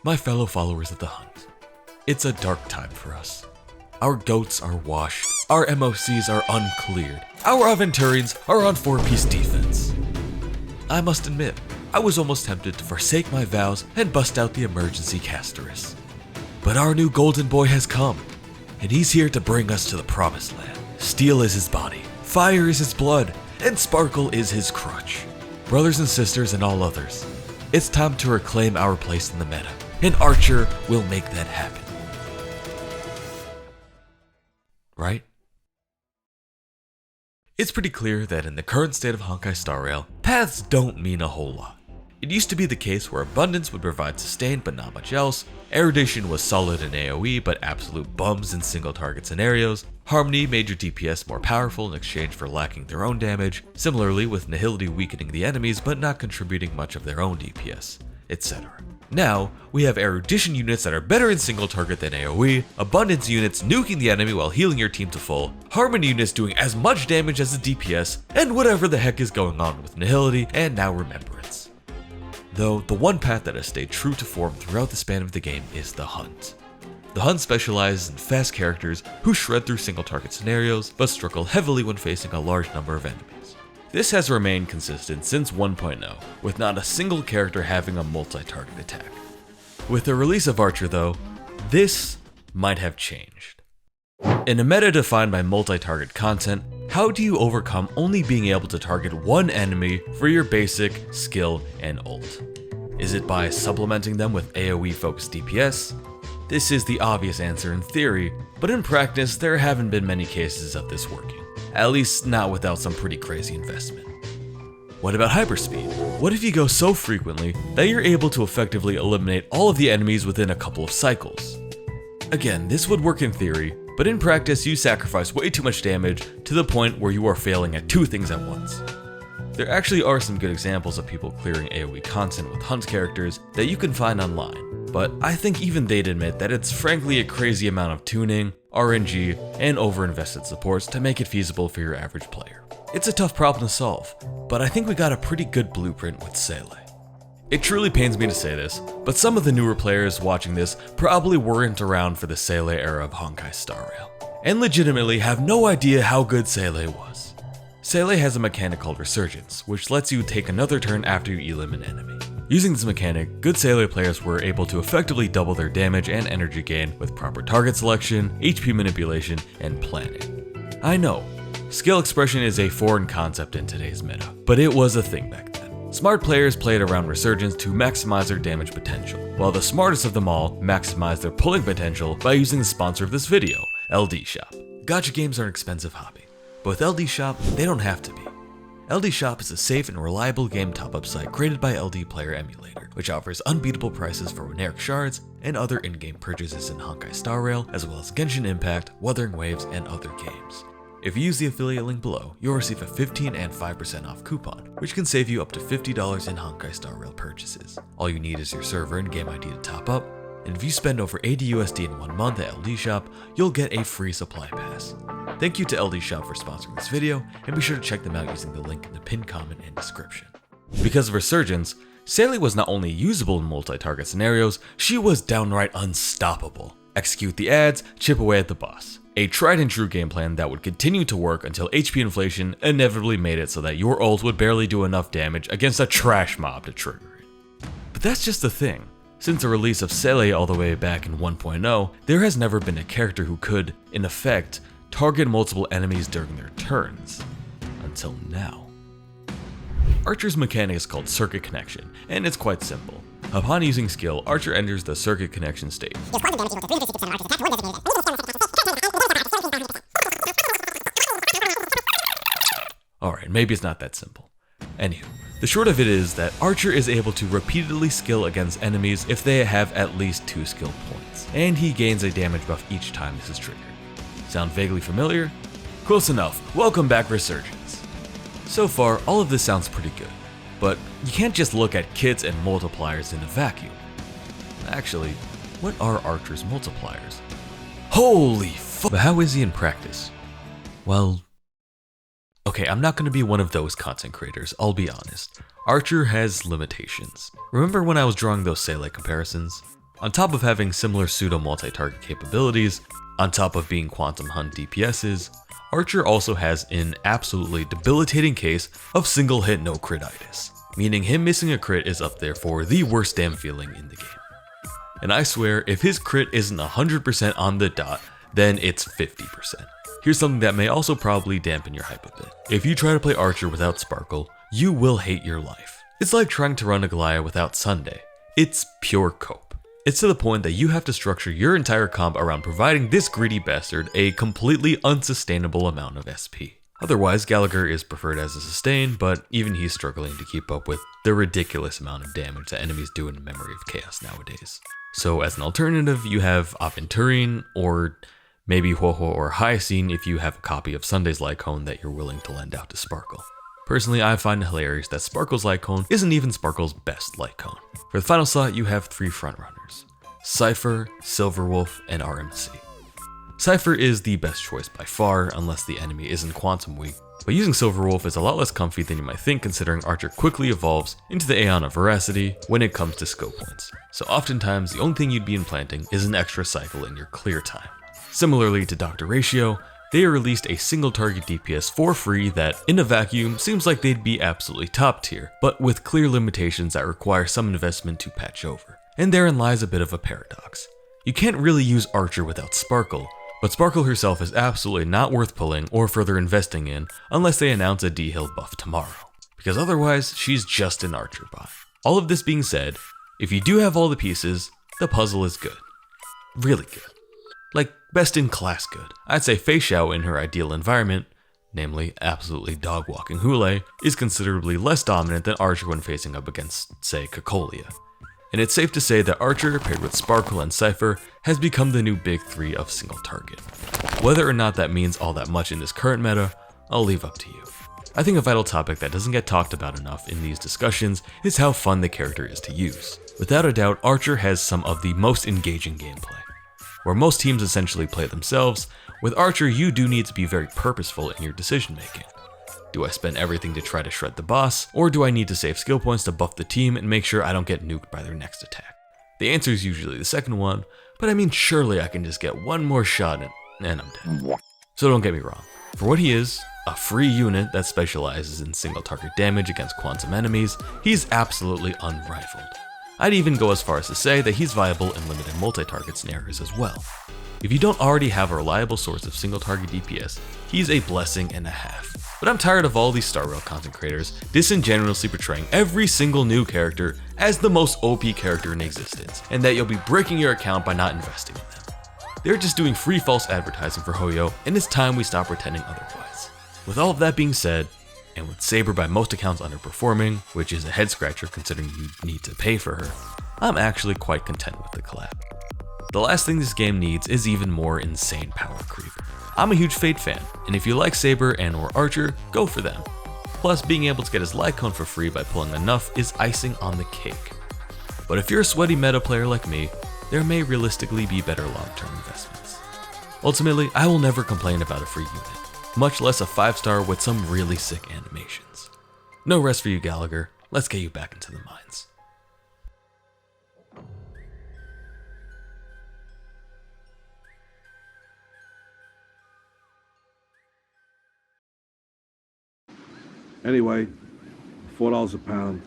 My fellow followers of the hunt, it's a dark time for us. Our goats are washed, our MOCs are uncleared, our Aventurians are on 4-piece defense. I must admit, I was almost tempted to forsake my vows and bust out the emergency Casterus. But our new golden boy has come, and he's here to bring us to the promised land. Steel is his body, fire is his blood, and sparkle is his crutch. Brothers and sisters and all others, it's time to reclaim our place in the meta, and Archer will make that happen. Right? It's pretty clear that in the current state of Honkai Star Rail, paths don't mean a whole lot. It used to be the case where abundance would provide sustain but not much else, erudition was solid in AoE but absolute bums in single target scenarios, harmony made your DPS more powerful in exchange for lacking their own damage, similarly with nihility weakening the enemies but not contributing much of their own DPS, etc. Now, we have erudition units that are better in single target than AoE, abundance units nuking the enemy while healing your team to full, harmony units doing as much damage as the DPS, and whatever the heck is going on with nihility and now remembrance. Though, the one path that has stayed true to form throughout the span of the game is the Hunt. The Hunt specializes in fast characters who shred through single target scenarios, but struggle heavily when facing a large number of enemies. This has remained consistent since 1.0, with not a single character having a multi-target attack. With the release of Archer though, this might have changed. In a meta defined by multi-target content, how do you overcome only being able to target one enemy for your basic, skill, and ult? Is it by supplementing them with AoE focused DPS? This is the obvious answer in theory, but in practice there haven't been many cases of this working. At least not without some pretty crazy investment. What about hyperspeed? What if you go so frequently that you're able to effectively eliminate all of the enemies within a couple of cycles? Again, this would work in theory, but in practice you sacrifice way too much damage to the point where you are failing at two things at once. There actually are some good examples of people clearing AoE content with Hunt characters that you can find online, but I think even they'd admit that it's frankly a crazy amount of tuning, RNG, and overinvested supports to make it feasible for your average player. It's a tough problem to solve, but I think we got a pretty good blueprint with Seele. It truly pains me to say this, but some of the newer players watching this probably weren't around for the Seele era of Honkai Star Rail, and legitimately have no idea how good Seele was. Seele has a mechanic called Resurgence, which lets you take another turn after you elim an enemy. Using this mechanic, good Seele players were able to effectively double their damage and energy gain with proper target selection, HP manipulation, and planning. I know, skill expression is a foreign concept in today's meta, but it was a thing back then. Smart players played around Resurgence to maximize their damage potential, while the smartest of them all maximized their pulling potential by using the sponsor of this video, LDShop. Gacha games are an expensive hobby, but with LDShop, they don't have to be. LDShop is a safe and reliable game top-up site created by LD Player Emulator, which offers unbeatable prices for Reneric shards and other in-game purchases in Honkai Star Rail, as well as Genshin Impact, Wuthering Waves, and other games. If you use the affiliate link below, you'll receive a 15 and 5% off coupon, which can save you up to $50 in Honkai Star Rail purchases. All you need is your server and game ID to top up, and if you spend over 80 USD in 1 month at LDShop, you'll get a free supply pass. Thank you to LDShop for sponsoring this video, and be sure to check them out using the link in the pinned comment and description. Because of Resurgence, Seele was not only usable in multi-target scenarios, she was downright unstoppable. Execute the ads, chip away at the boss. A tried and true game plan that would continue to work until HP inflation inevitably made it so that your ult would barely do enough damage against a trash mob to trigger it. But that's just the thing. Since the release of Seele all the way back in 1.0, there has never been a character who could, in effect, target multiple enemies during their turns. Until now. Archer's mechanic is called Circuit Connection, and it's quite simple. Upon using skill, Archer enters the Circuit Connection state. Alright, maybe it's not that simple. Anywho, the short of it is that Archer is able to repeatedly skill against enemies if they have at least 2 skill points, and he gains a damage buff each time this is triggered. Sound vaguely familiar? Close enough, welcome back Resurgence. So far, all of this sounds pretty good, but you can't just look at kits and multipliers in a vacuum. Actually, what are Archer's multipliers? Holy fuck! But how is he in practice? Well, okay, I'm not going to be one of those content creators, I'll be honest. Archer has limitations. Remember when I was drawing those Seele comparisons? On top of having similar pseudo multi-target capabilities, on top of being quantum hunt DPSs, Archer also has an absolutely debilitating case of single hit no crititis, meaning him missing a crit is up there for the worst damn feeling in the game. And I swear, if his crit isn't 100% on the dot, then it's 50%. Here's something that may also probably dampen your hype a bit. If you try to play Archer without Sparkle, you will hate your life. It's like trying to run a Goliath without Sunday. It's pure cope. It's to the point that you have to structure your entire comp around providing this greedy bastard a completely unsustainable amount of SP. Otherwise, Gallagher is preferred as a sustain, but even he's struggling to keep up with the ridiculous amount of damage that enemies do in Memory of Chaos nowadays. So as an alternative, you have Aventurine, or maybe Huohuo or Hyacine if you have a copy of Sunday's Lycone that you're willing to lend out to Sparkle. Personally, I find it hilarious that Sparkle's Lycone isn't even Sparkle's best Lycone. For the final slot, you have 3 frontrunners: Cypher, Silverwolf, and RMC. Cypher is the best choice by far, unless the enemy isn't quantum weak, but using Silverwolf is a lot less comfy than you might think, considering Archer quickly evolves into the Aeon of Veracity when it comes to skill points. So oftentimes, the only thing you'd be implanting is an extra cycle in your clear time. Similarly to Dr. Ratio, they released a single target DPS for free that, in a vacuum, seems like they'd be absolutely top tier, but with clear limitations that require some investment to patch over. And therein lies a bit of a paradox. You can't really use Archer without Sparkle, but Sparkle herself is absolutely not worth pulling or further investing in unless they announce a D-Hill buff tomorrow, because otherwise she's just an Archer bot. All of this being said, if you do have all the pieces, the puzzle is good. Really good. Like, best in class good. I'd say Fei Xiao in her ideal environment, namely absolutely dog-walking Hule, is considerably less dominant than Archer when facing up against, say, Cocolia. And it's safe to say that Archer, paired with Sparkle and Cypher, has become the new big 3 of single target. Whether or not that means all that much in this current meta, I'll leave up to you. I think a vital topic that doesn't get talked about enough in these discussions is how fun the character is to use. Without a doubt, Archer has some of the most engaging gameplay. Where most teams essentially play themselves, with Archer you do need to be very purposeful in your decision making. Do I spend everything to try to shred the boss, or do I need to save skill points to buff the team and make sure I don't get nuked by their next attack? The answer is usually the second one, but I mean surely I can just get one more shot and I'm dead. So don't get me wrong, for what he is, a free unit that specializes in single target damage against quantum enemies, he's absolutely unrivaled. I'd even go as far as to say that he's viable in limited multi-target scenarios as well. If you don't already have a reliable source of single target DPS, he's a blessing and a half. But I'm tired of all these Star Rail content creators disingenuously portraying every single new character as the most OP character in existence, and that you'll be breaking your account by not investing in them. They're just doing free false advertising for Hoyo, and it's time we stop pretending otherwise. With all of that being said, and with Saber by most accounts underperforming, which is a head scratcher considering you need to pay for her, I'm actually quite content with the collab. The last thing this game needs is even more insane power creep. I'm a huge Fate fan, and if you like Saber and or Archer, go for them. Plus, being able to get his Lycone for free by pulling enough is icing on the cake. But if you're a sweaty meta player like me, there may realistically be better long-term investments. Ultimately, I will never complain about a free unit, much less a 5-star with some really sick animations. No rest for you, Gallagher. Let's get you back into the mines. Anyway, $4 a pound.